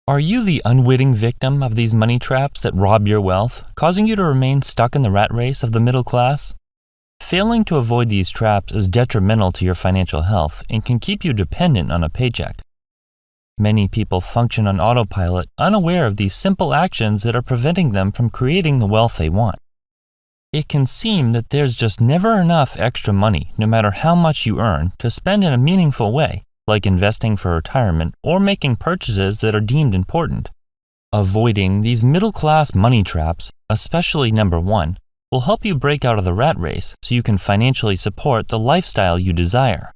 Are you the unwitting victim of these money traps that rob your wealth, causing you to remain stuck in the rat race of the middle class? Failing to avoid these traps is detrimental to your financial health and can keep you dependent on a paycheck. Many people function on autopilot, unaware of these simple actions that are preventing them from creating the wealth they want. It can seem that there's just never enough extra money, no matter how much you earn, to spend in a meaningful way, like investing for retirement or making purchases that are deemed important. Avoiding these middle-class money traps, especially number 1, will help you break out of the rat race so you can financially support the lifestyle you desire.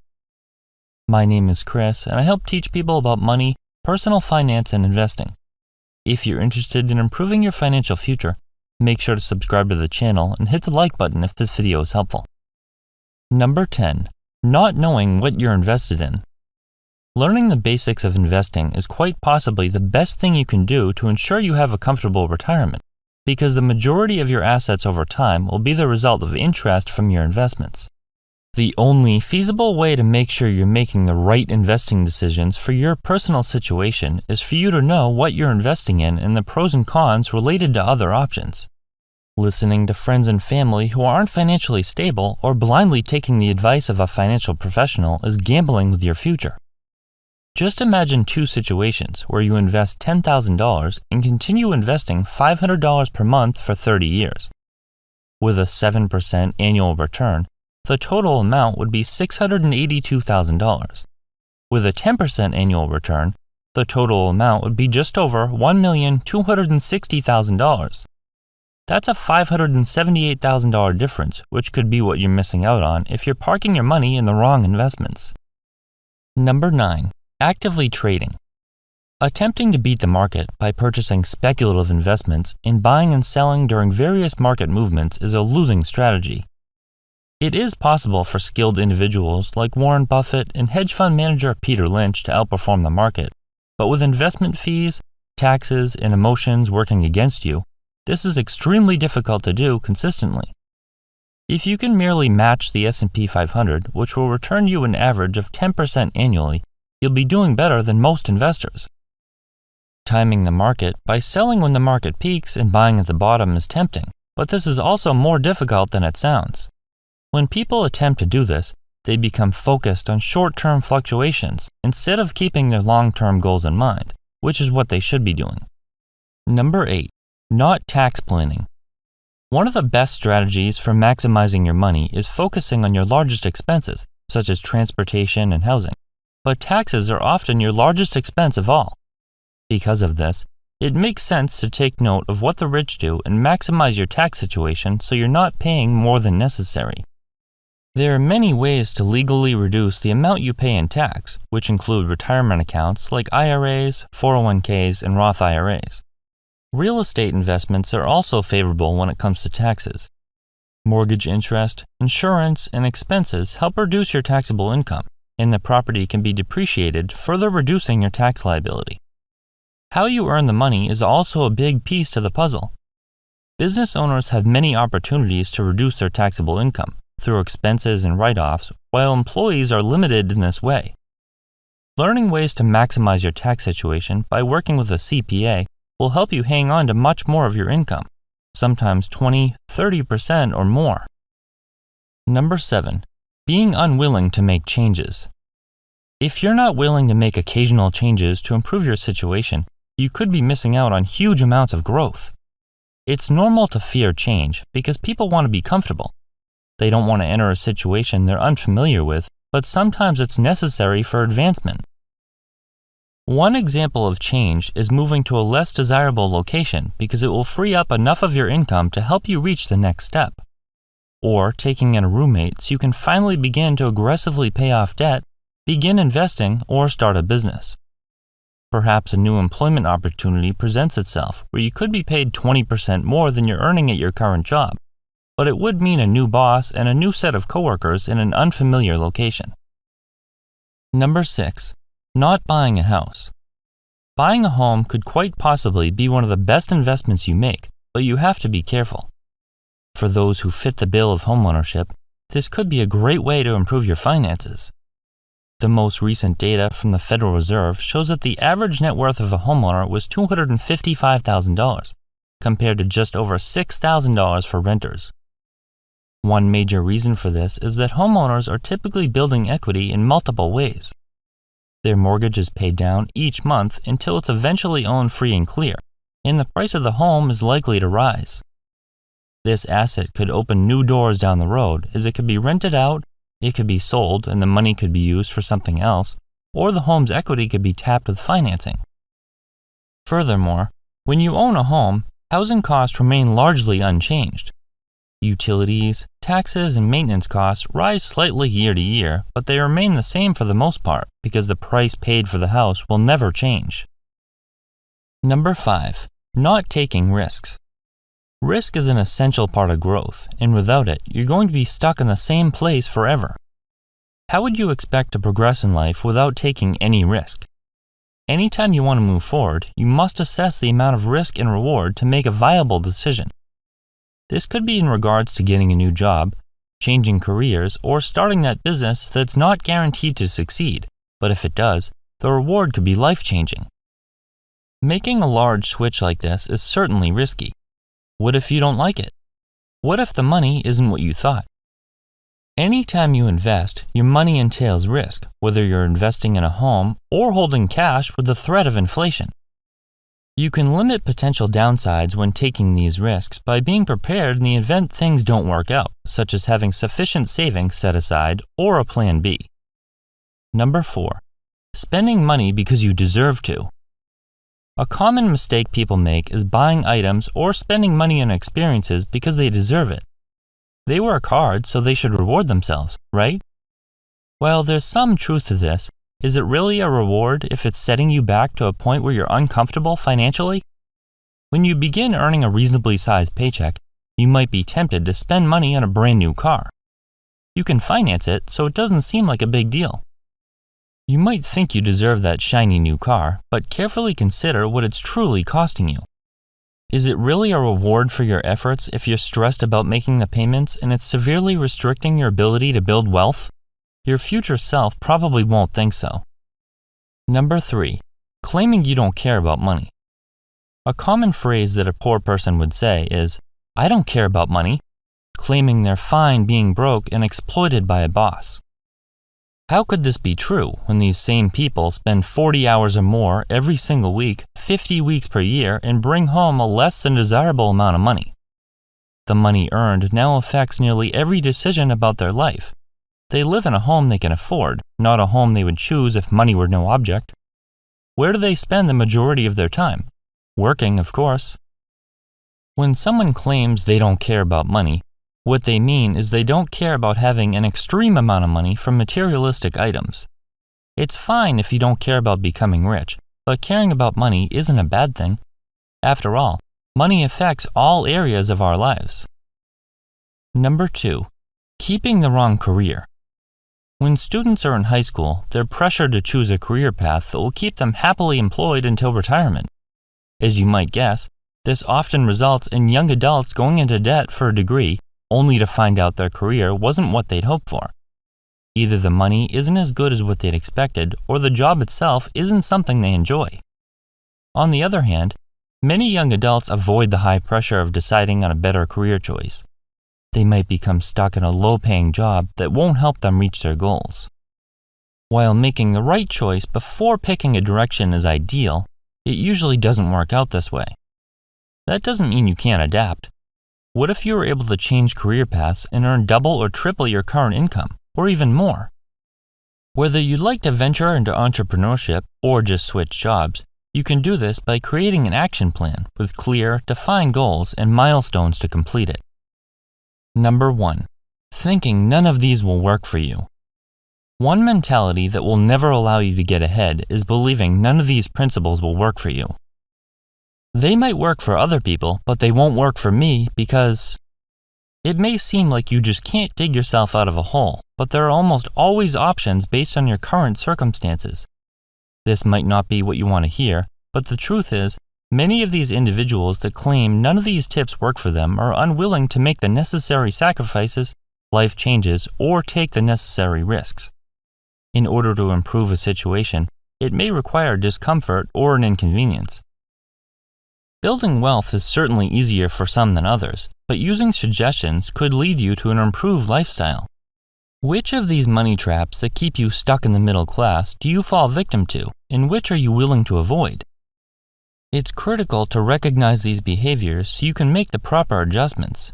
My name is Chris, and I help teach people about money, personal finance, and investing. If you're interested in improving your financial future, make sure to subscribe to the channel and hit the like button if this video is helpful. Number 10. Not knowing what you're invested in. Learning the basics of investing is quite possibly the best thing you can do to ensure you have a comfortable retirement, because the majority of your assets over time will be the result of interest from your investments. The only feasible way to make sure you're making the right investing decisions for your personal situation is for you to know what you're investing in and the pros and cons related to other options. Listening to friends and family who aren't financially stable or blindly taking the advice of a financial professional is gambling with your future. Just imagine two situations where you invest $10,000 and continue investing $500 per month for 30 years. With a 7% annual return, the total amount would be $682,000. With a 10% annual return, the total amount would be just over $1,260,000. That's a $578,000 difference, which could be what you're missing out on if you're parking your money in the wrong investments. Number 9. Actively trading. Attempting to beat the market by purchasing speculative investments and buying and selling during various market movements is a losing strategy. It is possible for skilled individuals like Warren Buffett and hedge fund manager Peter Lynch to outperform the market, but with investment fees, taxes, and emotions working against you, this is extremely difficult to do consistently. If you can merely match the S&P 500, which will return you an average of 10% annually, you'll be doing better than most investors. Timing the market by selling when the market peaks and buying at the bottom is tempting, but this is also more difficult than it sounds. When people attempt to do this, they become focused on short-term fluctuations instead of keeping their long-term goals in mind, which is what they should be doing. Number 8. Not tax planning. One of the best strategies for maximizing your money is focusing on your largest expenses, such as transportation and housing. But taxes are often your largest expense of all. Because of this, it makes sense to take note of what the rich do and maximize your tax situation so you're not paying more than necessary. There are many ways to legally reduce the amount you pay in tax, which include retirement accounts like IRAs, 401ks, and Roth IRAs. Real estate investments are also favorable when it comes to taxes. Mortgage interest, insurance, and expenses help reduce your taxable income, and the property can be depreciated, further reducing your tax liability. How you earn the money is also a big piece to the puzzle. Business owners have many opportunities to reduce their taxable income through expenses and write-offs, while employees are limited in this way. Learning ways to maximize your tax situation by working with a CPA will help you hang on to much more of your income, sometimes 20-30% or more. Number 7. Being unwilling to make changes. If you're not willing to make occasional changes to improve your situation, you could be missing out on huge amounts of growth. It's normal to fear change because people want to be comfortable. They don't want to enter a situation they're unfamiliar with, but sometimes it's necessary for advancement. One example of change is moving to a less desirable location because it will free up enough of your income to help you reach the next step. Or taking in a roommate so you can finally begin to aggressively pay off debt, begin investing, or start a business. Perhaps a new employment opportunity presents itself where you could be paid 20% more than you're earning at your current job, but it would mean a new boss and a new set of coworkers in an unfamiliar location. Number 6. Not buying a house. Buying a home could quite possibly be one of the best investments you make, but you have to be careful. For those who fit the bill of homeownership, this could be a great way to improve your finances. The most recent data from the Federal Reserve shows that the average net worth of a homeowner was $255,000, compared to just over $6,000 for renters. One major reason for this is that homeowners are typically building equity in multiple ways. Their mortgage is paid down each month until it's eventually owned free and clear, and the price of the home is likely to rise. This asset could open new doors down the road, as it could be rented out, it could be sold, and the money could be used for something else, or the home's equity could be tapped with financing. Furthermore, when you own a home, housing costs remain largely unchanged. Utilities, taxes, and maintenance costs rise slightly year to year, but they remain the same for the most part because the price paid for the house will never change. Number 5. Not taking risks. Risk is an essential part of growth, and without it, you're going to be stuck in the same place forever. How would you expect to progress in life without taking any risk? Anytime you want to move forward, you must assess the amount of risk and reward to make a viable decision. This could be in regards to getting a new job, changing careers, or starting that business that's not guaranteed to succeed, but if it does, the reward could be life-changing. Making a large switch like this is certainly risky. What if you don't like it? What if the money isn't what you thought? Anytime you invest, your money entails risk, whether you're investing in a home or holding cash with the threat of inflation. You can limit potential downsides when taking these risks by being prepared in the event things don't work out, such as having sufficient savings set aside or a plan B. Number 4. Spending money because you deserve to. A common mistake people make is buying items or spending money on experiences because they deserve it. They work hard, so they should reward themselves, right? Well, there's some truth to this. Is it really a reward if it's setting you back to a point where you're uncomfortable financially? When you begin earning a reasonably sized paycheck, you might be tempted to spend money on a brand new car. You can finance it, so it doesn't seem like a big deal. You might think you deserve that shiny new car, but carefully consider what it's truly costing you. Is it really a reward for your efforts if you're stressed about making the payments and it's severely restricting your ability to build wealth? Your future self probably won't think so. Number 3. Claiming you don't care about money. A common phrase that a poor person would say is, "I don't care about money," claiming they're fine being broke and exploited by a boss. How could this be true when these same people spend 40 hours or more every single week, 50 weeks per year, and bring home a less than desirable amount of money? The money earned now affects nearly every decision about their life. They live in a home they can afford, not a home they would choose if money were no object. Where do they spend the majority of their time? Working, of course. When someone claims they don't care about money, what they mean is they don't care about having an extreme amount of money from materialistic items. It's fine if you don't care about becoming rich, but caring about money isn't a bad thing. After all, money affects all areas of our lives. Number 2. Keeping the wrong career. When students are in high school, they're pressured to choose a career path that will keep them happily employed until retirement. As you might guess, this often results in young adults going into debt for a degree only to find out their career wasn't what they'd hoped for. Either the money isn't as good as what they'd expected, or the job itself isn't something they enjoy. On the other hand, many young adults avoid the high pressure of deciding on a better career choice. They might become stuck in a low-paying job that won't help them reach their goals. While making the right choice before picking a direction is ideal, it usually doesn't work out this way. That doesn't mean you can't adapt. What if you were able to change career paths and earn double or triple your current income, or even more? Whether you'd like to venture into entrepreneurship or just switch jobs, you can do this by creating an action plan with clear, defined goals and milestones to complete it. Number 1. Thinking none of these will work for you. One mentality that will never allow you to get ahead is believing none of these principles will work for you. They might work for other people, but they won't work for me because... It may seem like you just can't dig yourself out of a hole, but there are almost always options based on your current circumstances. This might not be what you want to hear, but the truth is, many of these individuals that claim none of these tips work for them are unwilling to make the necessary sacrifices, life changes, or take the necessary risks. In order to improve a situation, it may require discomfort or an inconvenience. Building wealth is certainly easier for some than others, but using suggestions could lead you to an improved lifestyle. Which of these money traps that keep you stuck in the middle class do you fall victim to, and which are you willing to avoid? It's critical to recognize these behaviors so you can make the proper adjustments.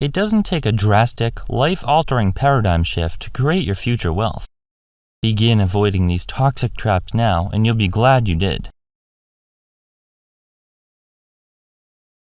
It doesn't take a drastic, life-altering paradigm shift to create your future wealth. Begin avoiding these toxic traps now, and you'll be glad you did.